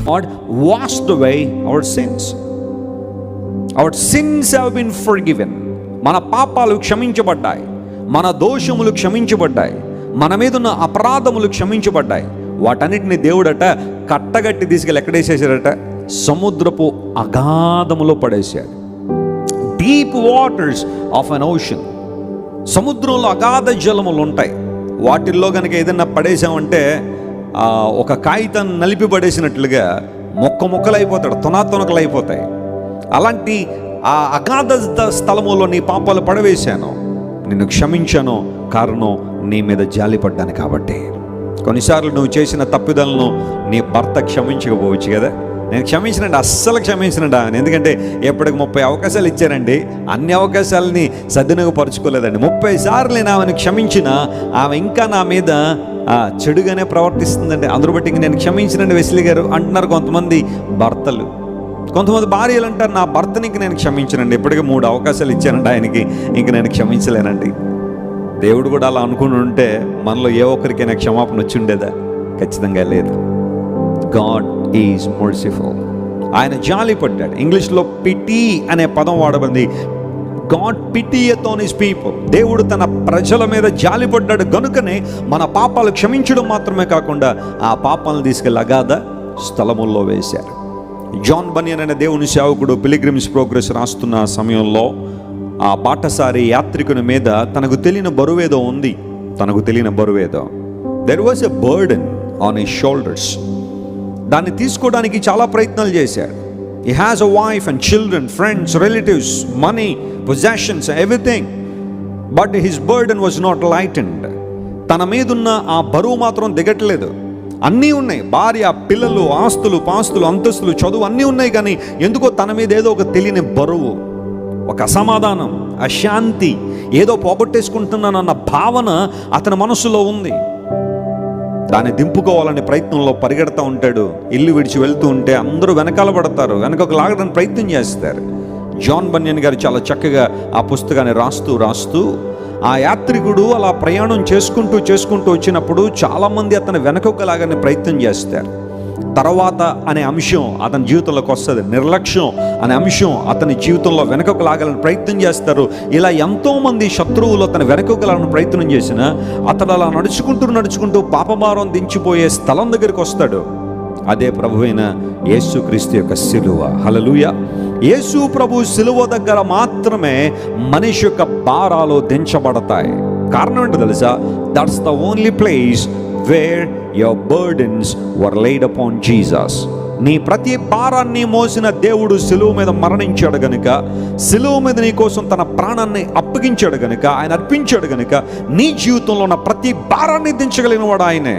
God washed away our sins. Our sins have been forgiven. మన పాపాలు క్షమించబడ్డాయి, మన దోషములు క్షమించబడ్డాయి, మన మీద ఉన్న అపరాధములు క్షమించబడ్డాయి. వాటన్నిటిని దేవుడట కట్టగట్టి తీసుకెళ్ళి ఎక్కడేసేసాడట? సముద్రపు అగాధములో పడేశాడు. Deep waters of an ocean. సముద్రంలో అగాధ జలములు ఉంటాయి. వాటిల్లో కనుక ఏదైనా పడేసామంటే ఒక కాగితాన్ని నలిపి పడేసినట్లుగా మొక్కలు అయిపోతాడు, తునకలు అయిపోతాయి. అలాంటి ఆ అగాధ స్థలములో నీ పాపాలు పడవేశాను, నిన్ను క్షమించాను. కారణం నీ మీద జాలిపడ్డాను కాబట్టి. కొన్నిసార్లు నువ్వు చేసిన తప్పిదాలను నీ భర్త క్షమించకపోవచ్చు కదా. నేను క్షమించినండి, అస్సలు క్షమించినండి. ఎందుకంటే ఎప్పటికి 30 అవకాశాలు ఇచ్చారండి, అన్ని అవకాశాలని సద్వినియోగపరచుకోలేదండి. 30 సార్లు నేను ఆమెను క్షమించిన ఆమె ఇంకా నా మీద చెడుగానే ప్రవర్తిస్తుందండి. అందరూ బట్టి ఇంక నేను క్షమించినండి వెస్లీ గారు అంటున్నారు కొంతమంది భర్తలు. కొంతమంది భార్యలు అంటారు, నా భర్తని ఇంక నేను క్షమించనండి, ఇప్పటికీ 3 అవకాశాలు ఇచ్చానండి ఆయనకి, ఇంక నేను క్షమించలేనండి. దేవుడు కూడా అలా అనుకుని ఉంటే మనలో ఏ ఒక్కరికైనా క్షమాపణ వచ్చి ఉండేదా? ఖచ్చితంగా లేదు. God is merciful. ఆయన జాలిపడ్డాడు. ఇంగ్లీష్లో పిటీ అనే పదం వాడబడింది. God pitieth on his people. దేవుడు తన ప్రజల మీద జాలిపడ్డాడు గనుకనే మన పాపాలు క్షమించడం మాత్రమే కాకుండా ఆ పాపాలను తీసుకెళ్ళి అగాధ స్థలముల్లో వేశారు. జాన్ బనియన్ అనే దేవుని సేవకుడు పిలిగ్రిమ్స్ ప్రోగ్రెస్ రాస్తున్న సమయంలో ఆ బాటసారి యాత్రికుని మీద తనకు తెలియని బరువేదో ఉంది. There was a burden on his shoulders. దాన్ని తీసుకోవడానికి చాలా ప్రయత్నాలు చేశాడు. He has a wife and children, friends, relatives, money, possessions, everything. But his burden was not lightened. తన మీదున్న ఆ బరువు మాత్రం దిగట్లేదు. అన్నీ ఉన్నాయి, భార్య, పిల్లలు, ఆస్తులు, పాస్తులు, అంతస్తులు, చదువు అన్నీ ఉన్నాయి. కానీ ఎందుకో తన మీద ఏదో ఒక తెలియని బరువు, ఒక అసమాధానం, అశాంతి, ఏదో పోగొట్టేసుకుంటున్నానన్న భావన అతని మనసులో ఉంది. దాన్ని దింపుకోవాలనే ప్రయత్నంలో పరిగెడతా ఉంటాడు. ఇల్లు విడిచి వెళ్తూ ఉంటే అందరూ వెనకాల పడతారు, వెనక లాగడానికి ప్రయత్నం చేస్తారు. జాన్ బనియన్ గారు చాలా చక్కగా ఆ పుస్తకాన్ని రాస్తూ ఆ యాత్రికుడు అలా ప్రయాణం చేసుకుంటూ వచ్చినప్పుడు చాలామంది అతను వెనకకు లాగానే ప్రయత్నం చేస్తారు. తర్వాత అనే అంశం అతని జీవితంలోకి వస్తుంది. నిర్లక్ష్యం అనే అంశం అతని జీవితంలో వెనకకు లాగాలని ప్రయత్నం చేస్తారు. ఇలా ఎంతోమంది శత్రువులు అతను వెనకకు లాగాలని ప్రయత్నం చేసినా అతడు అలా నడుచుకుంటూ పాపభారం దించిపోయే స్థలం దగ్గరికి వస్తాడు. అదే ప్రభువైన యేసుక్రీస్తు యొక్క సిలువ. హల్లెలూయా. యేసు ప్రభు సిలువ దగ్గర మాత్రమే మనిషి యొక్క భారాలు దించబడతాయి. కారణం ఏంటో తెలుసా? That's the only place where your burdens were laid upon Jesus. నీ ప్రతి భారాన్ని మోసిన దేవుడు సిలువ మీద మరణించాడు గనుక, సిలువ మీద నీ కోసం తన ప్రాణాన్ని అప్పగించాడు గనుక, ఆయన అర్పించాడు గనుక నీ జీవితంలో ఉన్న ప్రతి భారాన్ని దించగలిగిన వాడు ఆయనే.